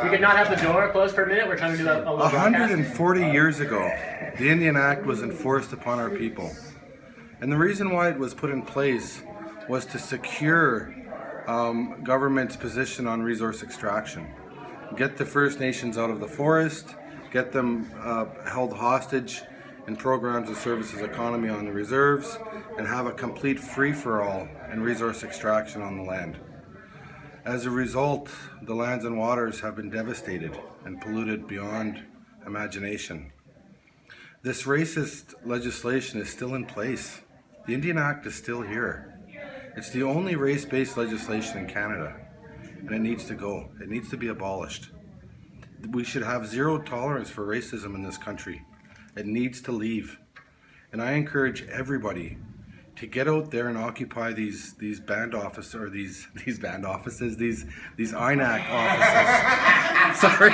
We could not have the door closed for a minute. We're trying to do a little 140 years ago, the Indian Act was enforced upon our people. And the reason why it was put in place was to secure government's position on resource extraction. Get the First Nations out of the forest, get them held hostage in programs and services economy on the reserves, and have a complete free-for-all in resource extraction on the land. As a result, the lands and waters have been devastated and polluted beyond imagination. This racist legislation is still in place. The Indian Act is still here. It's the only race-based legislation in Canada, and it needs to go. It needs to be abolished. We should have zero tolerance for racism in this country. It needs to leave. And I encourage everybody to get out there and occupy these band offices, or these INAC offices. Sorry.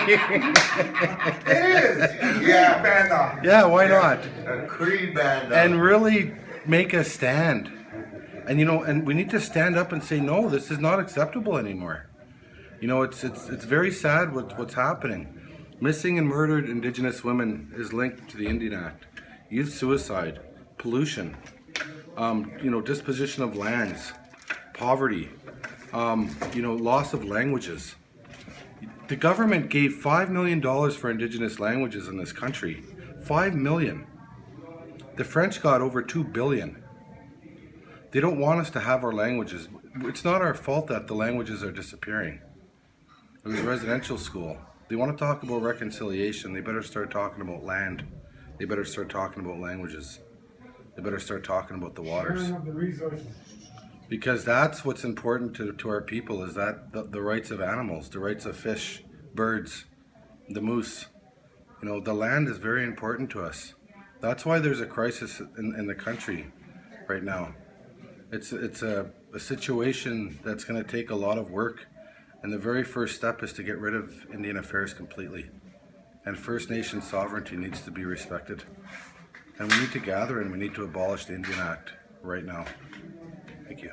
It is. Yeah, band office. Yeah, why not? A Cree band office. And really make a stand. And and we need to stand up and say, no, this is not acceptable anymore. It's very sad what's happening. Missing and murdered Indigenous women is linked to the Indian Act. Youth suicide, pollution, disposition of lands, poverty, loss of languages. The government gave $5 million for Indigenous languages in this country. $5 million. The French got over $2 billion. They don't want us to have our languages. It's not our fault that the languages are disappearing. It was a residential school. They want to talk about reconciliation. They better start talking about land. They better start talking about languages. They better start talking about the waters. Because that's what's important to our people, is that the rights of animals, the rights of fish, birds, the moose. The land is very important to us. That's why there's a crisis in the country right now. It's a situation that's going to take a lot of work. And the very first step is to get rid of Indian affairs completely. And First Nation sovereignty needs to be respected. And we need to gather and we need to abolish the Indian Act right now. Thank you.